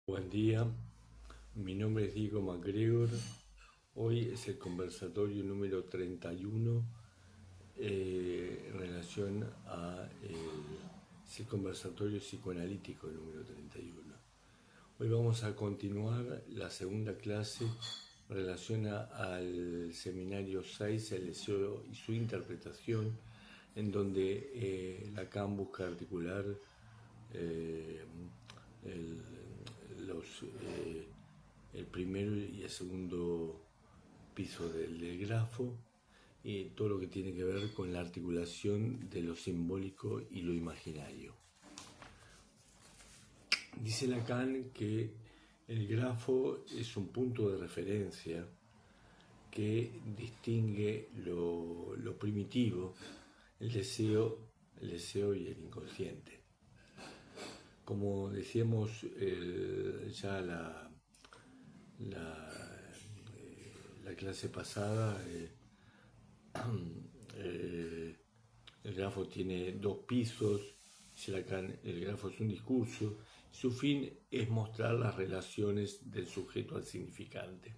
Buen día, mi nombre es Diego MacGregor. Hoy es el conversatorio número 31 en relación a es el conversatorio psicoanalítico número 31. Hoy vamos a continuar la segunda clase en relación al seminario 6, el deseo y su interpretación, en donde Lacan busca articular el, el primero y el segundo piso del grafo, y todo lo que tiene que ver con la articulación de lo simbólico y lo imaginario. Dice Lacan que el grafo es un punto de referencia que distingue lo primitivo, el deseo y el inconsciente. Como decíamos ya la clase pasada, el grafo tiene dos pisos. Dice Lacan, el grafo es un discurso. Su fin es mostrar las relaciones del sujeto al significante.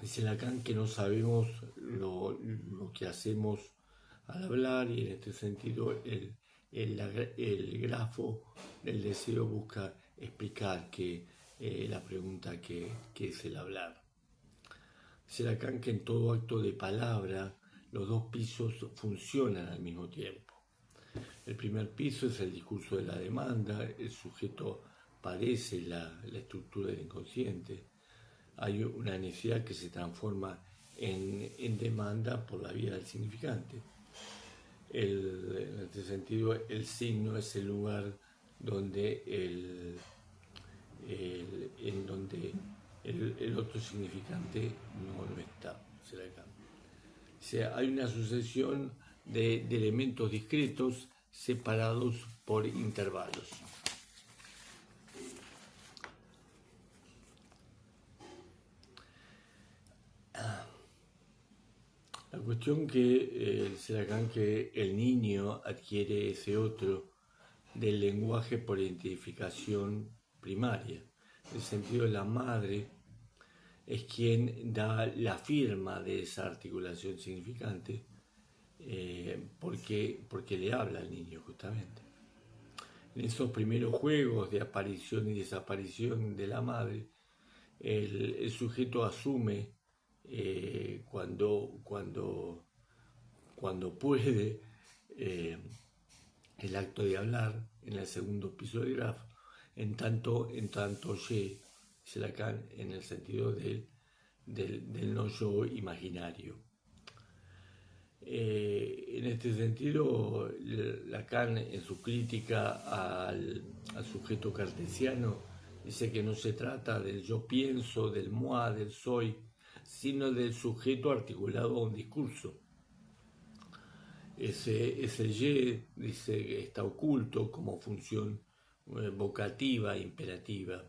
Dice Lacan que no sabemos lo que hacemos al hablar, y en este sentido el grafo del deseo busca explicar la pregunta que es el hablar. Dice Lacan que en todo acto de palabra los dos pisos funcionan al mismo tiempo. El primer piso es el discurso de la demanda. El sujeto padece la estructura del inconsciente. Hay una necesidad que se transforma en demanda por la vía del significante. En este sentido, el signo es el lugar donde el otro significante no está. O sea, hay una sucesión de elementos discretos separados por intervalos. La cuestión que dice Lacan que el niño adquiere ese otro del lenguaje por identificación primaria. En el sentido de la madre es quien da la firma de esa articulación significante, porque le habla al niño justamente. En esos primeros juegos de aparición y desaparición de la madre, el sujeto asume cuando puede el acto de hablar en el segundo piso del grafo, en tanto ye, dice Lacan, en el sentido del no yo imaginario. En este sentido, Lacan, en su crítica al sujeto cartesiano, dice que no se trata del yo pienso, del moi, del soy, sino del sujeto articulado a un discurso. Ese ye, dice, que está oculto como función vocativa, imperativa.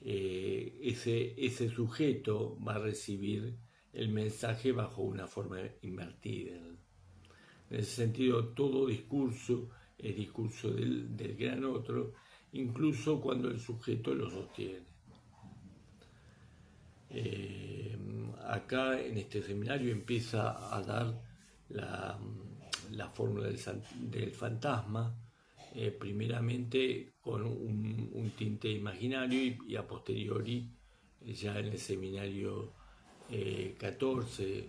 Ese sujeto va a recibir el mensaje bajo una forma invertida. En ese sentido, todo discurso es discurso del gran otro, incluso cuando el sujeto lo sostiene. Acá en este seminario empieza a dar la fórmula del fantasma, primeramente con un tinte imaginario, y a posteriori, ya en el seminario 14,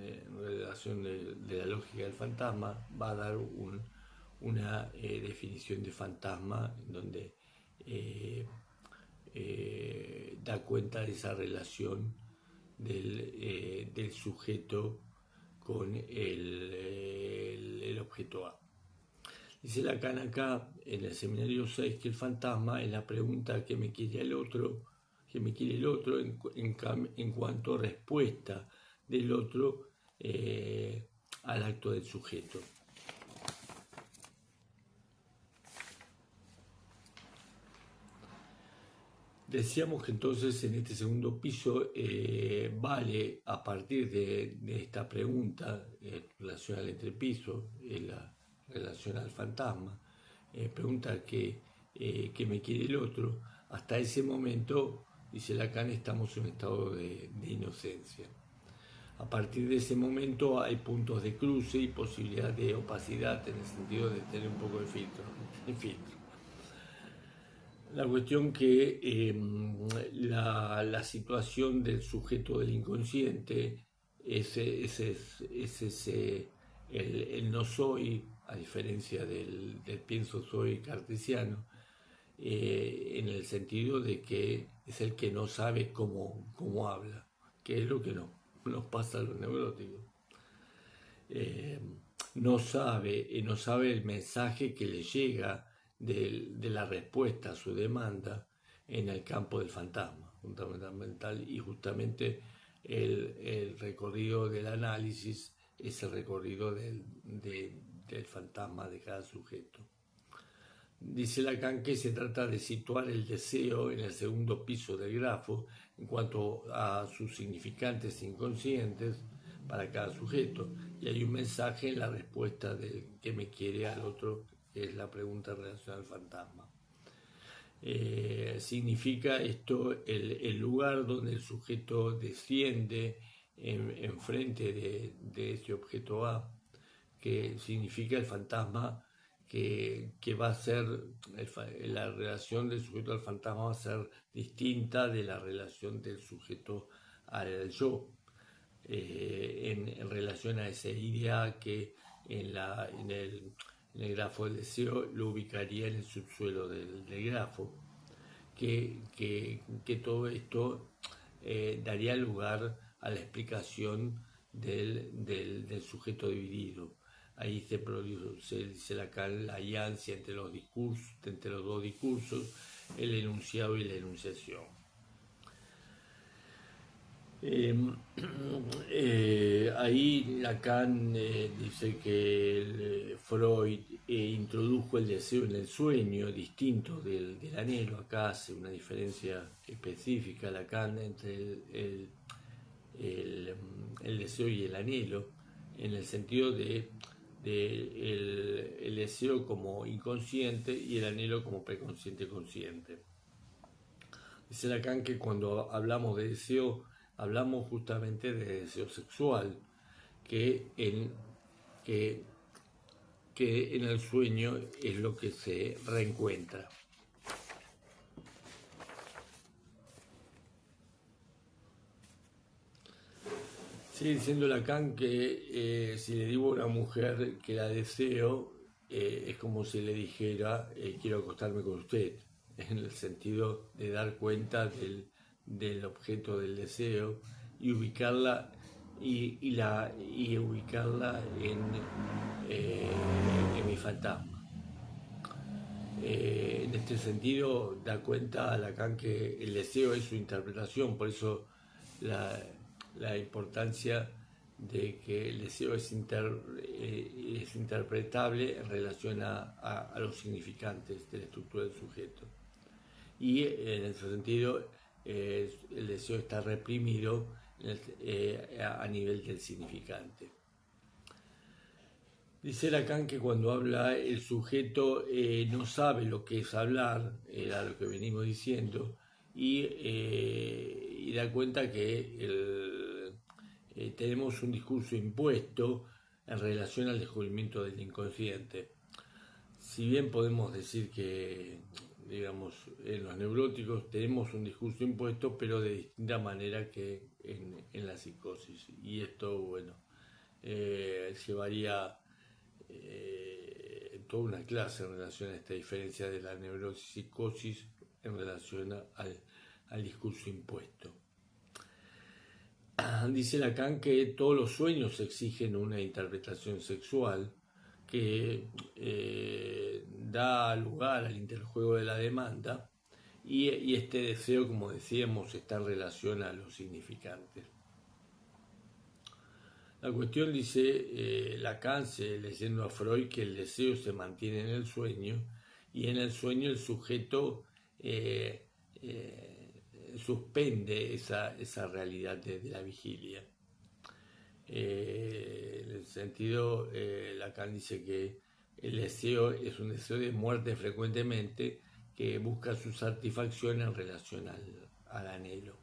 en relación de la lógica del fantasma, va a dar una definición de fantasma donde da cuenta de esa relación del sujeto con el objeto A. Dice Lacan acá en el seminario 6 que el fantasma es la pregunta que me quiere el otro en cuanto a respuesta del otro al acto del sujeto. Decíamos que entonces en este segundo piso vale, a partir de esta pregunta relacionada al entrepiso, la relación al fantasma, pregunta que que me quiere el otro, hasta ese momento, dice Lacan, estamos en un estado de inocencia. A partir de ese momento hay puntos de cruce y posibilidad de opacidad en el sentido de tener un poco de filtro. La cuestión que la situación del sujeto del inconsciente es el no soy, a diferencia del pienso soy cartesiano, en el sentido de que es el que no sabe cómo habla, que es lo que nos pasa a los neuróticos. No sabe el mensaje que le llega de la respuesta a su demanda en el campo del fantasma, fundamental, y justamente el recorrido del análisis es el recorrido del fantasma de cada sujeto. Dice Lacan que se trata de situar el deseo en el segundo piso del grafo en cuanto a sus significantes inconscientes para cada sujeto, y hay un mensaje en la respuesta del que me quiere al otro, que es la pregunta en relación al fantasma. Significa esto el lugar donde el sujeto desciende en frente de ese objeto A, que significa el fantasma que va a ser, la relación del sujeto al fantasma va a ser distinta de la relación del sujeto al yo, en relación a esa idea que en el grafo del deseo lo ubicaría en el subsuelo del grafo, que todo esto daría lugar a la explicación del sujeto dividido. Ahí se produce, dice Lacan, la alianza entre los dos discursos, el enunciado y la enunciación. Ahí Lacan dice que Freud introdujo el deseo en el sueño, distinto del anhelo. Acá hace una diferencia específica Lacan entre el deseo y el anhelo, en el sentido de el deseo como inconsciente y el anhelo como preconsciente consciente. Dice Lacan que cuando hablamos de deseo, hablamos justamente de deseo sexual, que en el sueño es lo que se reencuentra. Sigue diciendo Lacan que si le digo a una mujer que la deseo, es como si le dijera quiero acostarme con usted, en el sentido de dar cuenta del objeto del deseo y ubicarla ubicarla en mi fantasma. En este sentido da cuenta a Lacan que el deseo es su interpretación, por eso la importancia de que el deseo es interpretable en relación a los significantes de la estructura del sujeto. Y en ese sentido el deseo está reprimido a nivel del significante. Dice Lacan que cuando habla el sujeto no sabe lo que es hablar, era lo que venimos diciendo, y da cuenta que tenemos un discurso impuesto en relación al descubrimiento del inconsciente. Si bien podemos decir que, digamos, en los neuróticos tenemos un discurso impuesto, pero de distinta manera que en la psicosis. Y esto, bueno, llevaría toda una clase en relación a esta diferencia de la neuropsicosis en relación al discurso impuesto. Dice Lacan que todos los sueños exigen una interpretación sexual que da lugar al interjuego de la demanda y este deseo, como decíamos, está en relación a los significantes. La cuestión, dice Lacan, leyendo a Freud, que el deseo se mantiene en el sueño y en el sueño el sujeto suspende esa realidad de la vigilia. En el sentido, Lacan dice que el deseo es un deseo de muerte frecuentemente que busca su satisfacción en relación al anhelo.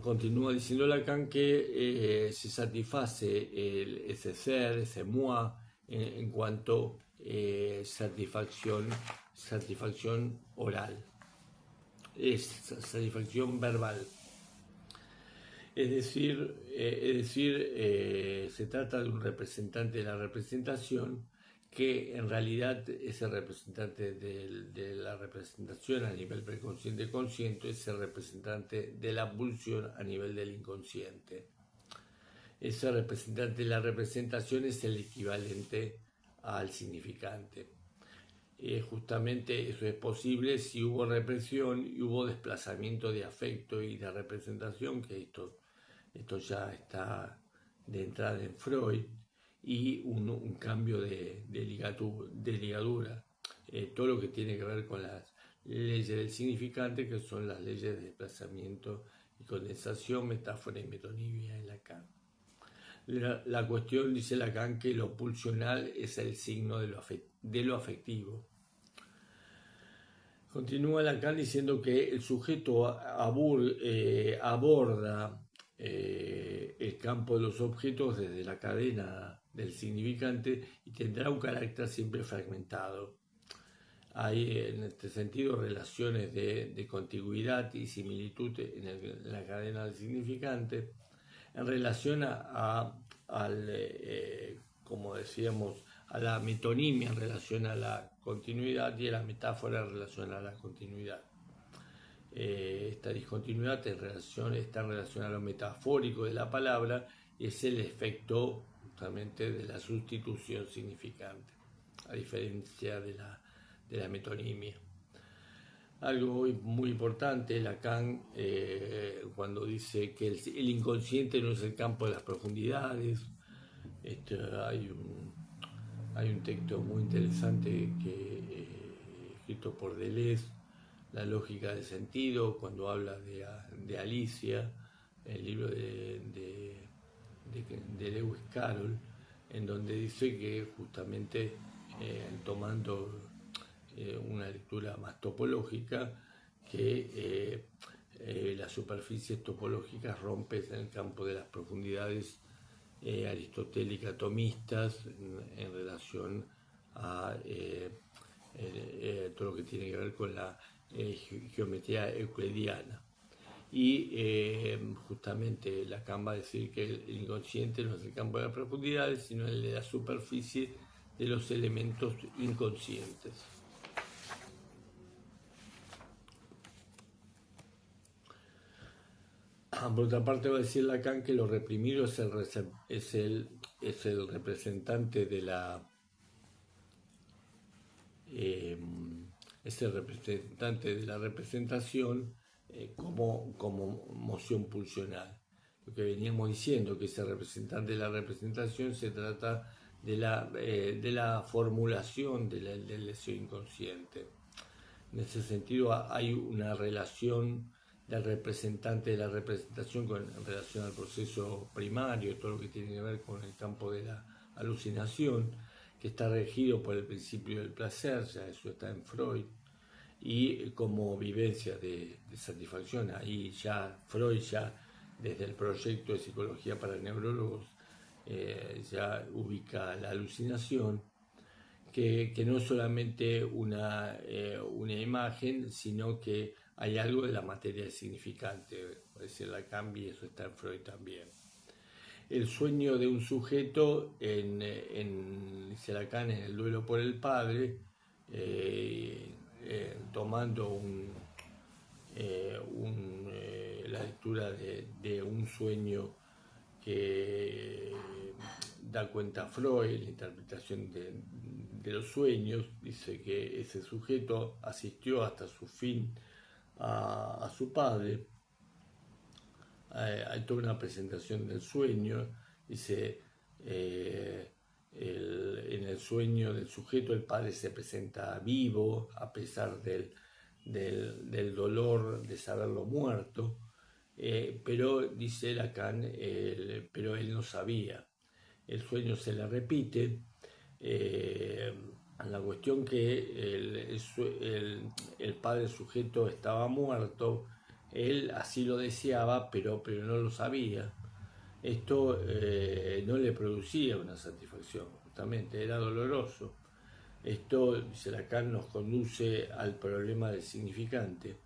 Continúa diciendo Lacan que se satisface ese ser, ese moi, en cuanto satisfacción oral, es satisfacción verbal. Es decir, se trata de un representante de la representación que en realidad es el representante de la representación a nivel preconsciente consciente, es el representante de la pulsión a nivel del inconsciente. Ese representante de la representación es el equivalente al significante. Justamente eso es posible si hubo represión y hubo desplazamiento de afecto y de representación, que esto ya está de entrada en Freud, y un cambio de ligadura. Todo lo que tiene que ver con las leyes del significante, que son las leyes de desplazamiento y condensación, metáfora y metonimia en Lacan. La cuestión, dice Lacan, que lo pulsional es el signo de lo afectivo. Continúa Lacan diciendo que el sujeto aborda el campo de los objetos desde la cadena del significante y tendrá un carácter siempre fragmentado. Hay en este sentido relaciones de contigüidad y similitud en la cadena del significante en relación como decíamos, a la metonimia en relación a la continuidad y a la metáfora en relación a la continuidad. Esta discontinuidad está en relación a lo metafórico de la palabra y es el efecto justamente de la sustitución significante, a diferencia de la metonimia. Algo muy importante, Lacan, cuando dice que el inconsciente no es el campo de las profundidades. Hay un texto muy interesante escrito por Deleuze, La lógica del sentido, cuando habla de Alicia, el libro de Lewis Carroll, en donde dice que justamente tomando una lectura más topológica, que las superficies topológicas rompen en el campo de las profundidades aristotélicas tomistas en relación a todo lo que tiene que ver con la geometría euclidiana. Y justamente Lacan va a decir que el inconsciente no es el campo de las profundidades, sino el de la superficie de los elementos inconscientes. Por otra parte, va a decir Lacan que lo reprimido es el representante de la representación como moción pulsional. Lo que veníamos diciendo, que ese representante de la representación se trata de la formulación del deseo inconsciente. En ese sentido hay una relación del representante de la representación en relación al proceso primario, todo lo que tiene que ver con el campo de la alucinación, que está regido por el principio del placer, ya eso está en Freud, y como vivencia de satisfacción. Ahí ya Freud, ya desde el proyecto de psicología para neurólogos, ya ubica la alucinación, que no es solamente una imagen, sino que hay algo de la materia significante, es decir, Lacan, y eso está en Freud también. El sueño de un sujeto, dice Lacan, en el duelo por el padre, tomando la lectura de un sueño que da cuenta Freud, la interpretación de los sueños, dice que ese sujeto asistió hasta su fin a su padre. Hay toda una presentación del sueño, dice, en el sueño del sujeto el padre se presenta vivo a pesar del dolor de saberlo muerto, pero dice Lacan, pero él no sabía. El sueño se le repite, la cuestión que el padre sujeto estaba muerto, él así lo deseaba, pero no lo sabía. Esto no le producía una satisfacción, justamente, era doloroso. Esto, dice Lacan, nos conduce al problema del significante.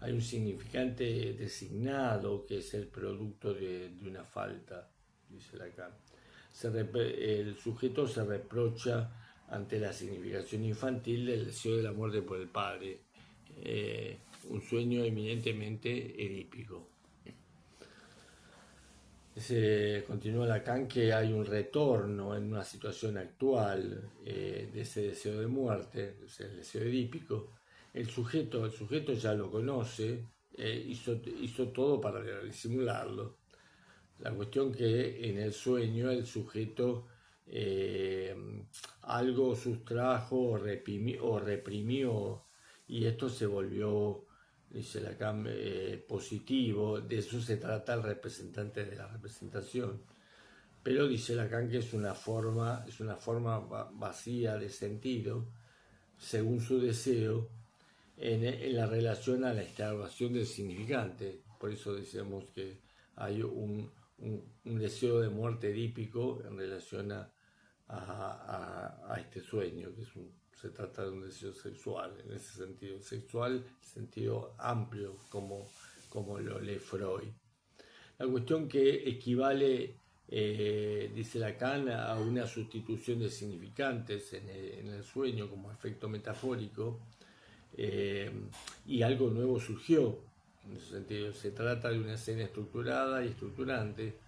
Hay un significante designado que es el producto de una falta, dice Lacan. El sujeto se reprocha ante la significación infantil del deseo de la muerte por el padre, un sueño eminentemente edípico. Continúa Lacan que hay un retorno en una situación actual de ese deseo de muerte, el deseo edípico. El sujeto ya lo conoce, hizo todo para disimularlo. La cuestión que en el sueño el sujeto algo sustrajo o reprimió, y esto se volvió, dice Lacan, positivo. De eso se trata el representante de la representación. Pero dice Lacan que es una forma vacía de sentido, según su deseo, en la relación a la instauración del significante. Por eso decimos que hay un deseo de muerte edípico en relación a este sueño, que se trata de un deseo sexual, en ese sentido, sexual, sentido amplio, como lo lee Freud. La cuestión que equivale, dice Lacan, a una sustitución de significantes en el sueño como efecto metafórico, y algo nuevo surgió. En ese sentido, se trata de una escena estructurada y estructurante,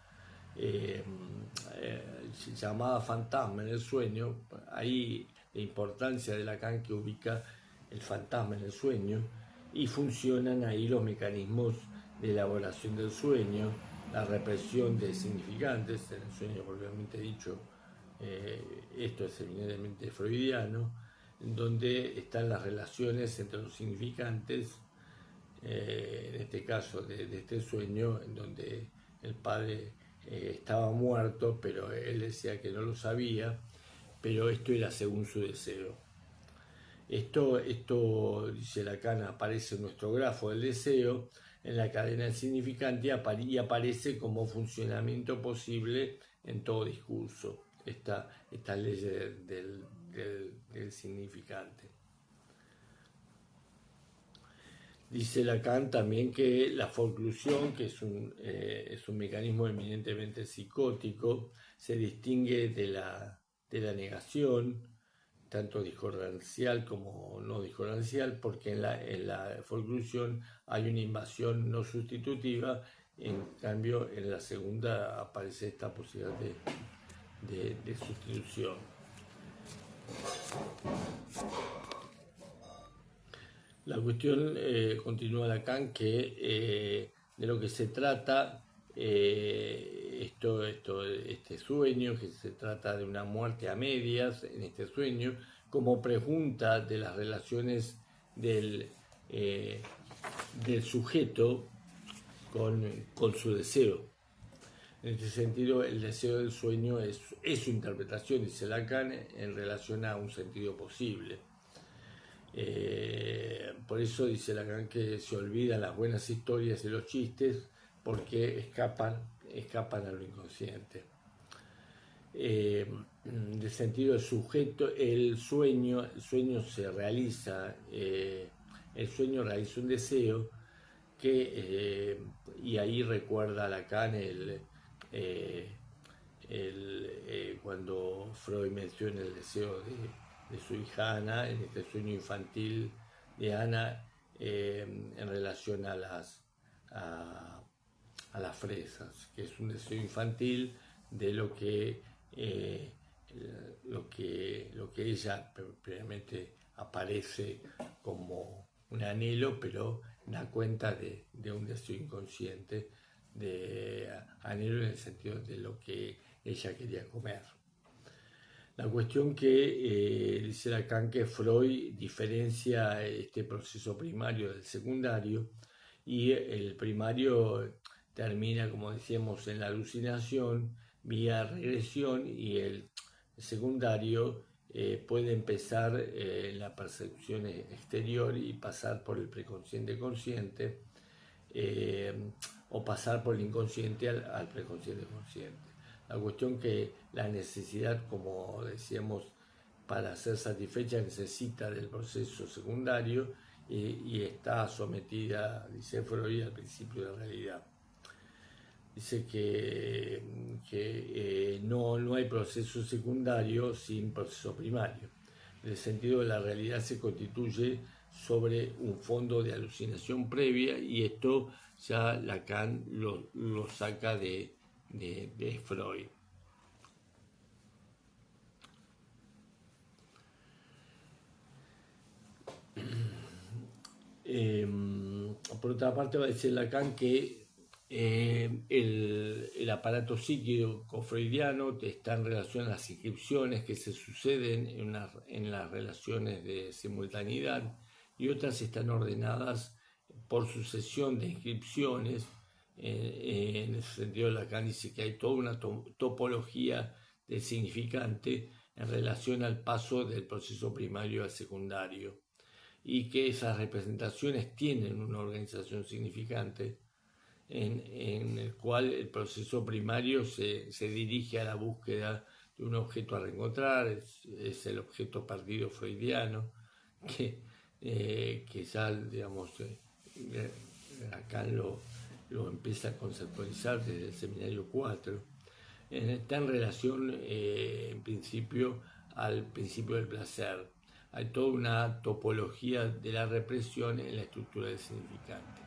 llamada fantasma en el sueño. Ahí la importancia de Lacan, que ubica el fantasma en el sueño, y funcionan ahí los mecanismos de elaboración del sueño, la represión de significantes en el sueño, propiamente dicho. Esto es eminentemente freudiano, en donde están las relaciones entre los significantes, en este caso de este sueño, en donde el padre estaba muerto, pero él decía que no lo sabía, pero esto era según su deseo. Esto dice Lacan, aparece en nuestro grafo del deseo, en la cadena del significante, y aparece como funcionamiento posible en todo discurso, esta ley del significante. Dice Lacan también que la forclusión, que es un mecanismo eminentemente psicótico, se distingue de la negación, tanto discordancial como no discordancial, porque en la forclusión hay una invasión no sustitutiva. En cambio, en la segunda aparece esta posibilidad de sustitución. La cuestión, continúa Lacan, que de lo que se trata este sueño, que se trata de una muerte a medias en este sueño, como pregunta de las relaciones del sujeto con su deseo. En este sentido, el deseo del sueño es su interpretación, dice Lacan, en relación a un sentido posible. Por eso dice Lacan que se olvidan las buenas historias y los chistes, porque escapan a lo inconsciente. En el sentido del sujeto, el sueño se realiza, el sueño realiza un deseo que, y ahí recuerda Lacan cuando Freud menciona el deseo de su hija Ana, en este sueño infantil de Ana, en relación a las fresas, que es un deseo infantil de lo que ella previamente aparece como un anhelo, pero da cuenta de un deseo inconsciente, de anhelo en el sentido de lo que ella quería comer. La cuestión que dice Lacan que Freud diferencia este proceso primario del secundario, y el primario termina, como decíamos, en la alucinación vía regresión, y el secundario puede empezar en la percepción exterior y pasar por el preconsciente consciente, o pasar por el inconsciente al preconsciente consciente. La cuestión que la necesidad, como decíamos, para ser satisfecha necesita del proceso secundario y está sometida, dice Freud, al principio de realidad. Dice que no hay proceso secundario sin proceso primario. En el sentido de la realidad se constituye sobre un fondo de alucinación previa, y esto ya Lacan lo saca de Freud. Por otra parte, va a decir Lacan que el aparato psíquico freudiano está en relación a las inscripciones que se suceden en las relaciones de simultaneidad, y otras están ordenadas por sucesión de inscripciones. En ese sentido, Lacan dice que hay toda una topología del significante en relación al paso del proceso primario al secundario, y que esas representaciones tienen una organización significante en el cual el proceso primario se dirige a la búsqueda de un objeto a reencontrar. Es el objeto perdido freudiano, que ya, digamos, acá lo empieza a conceptualizar desde el seminario 4. Está en relación, en principio, al principio del placer. Hay toda una topología de la represión en la estructura del significante.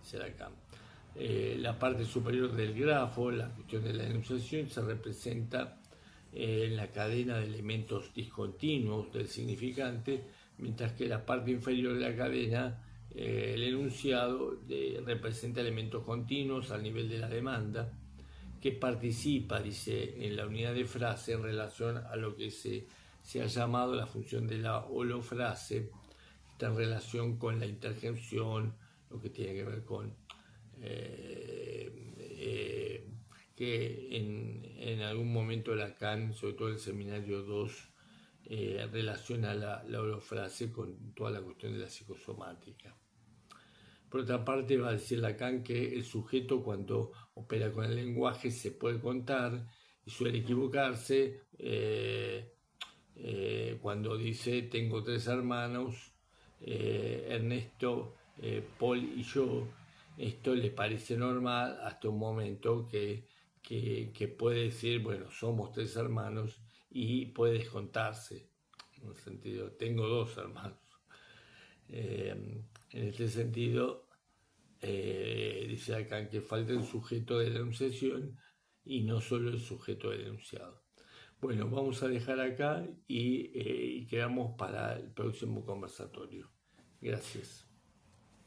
Será acá. La parte superior del grafo, la cuestión de la enunciación, se representa en la cadena de elementos discontinuos del significante, mientras que la parte inferior de la cadena, el enunciado, representa elementos continuos al nivel de la demanda, que participa, dice, en la unidad de frase en relación a lo que se ha llamado la función de la holofrase. Está en relación con la interjección, lo que tiene que ver con que en algún momento Lacan, sobre todo el seminario 2, relaciona la holofrase con toda la cuestión de la psicosomática. Por otra parte, va a decir Lacan que el sujeto, cuando opera con el lenguaje, se puede contar y suele equivocarse cuando dice tengo 3 hermanos, Ernesto, Paul y yo. Esto le parece normal hasta un momento que puede decir, bueno, somos 3 hermanos, y puede descontarse, en el sentido, tengo 2 hermanos. En este sentido, dice acá que falta el sujeto de la enunciación y no solo el sujeto del enunciado. Bueno, vamos a dejar acá y quedamos para el próximo conversatorio. Gracias.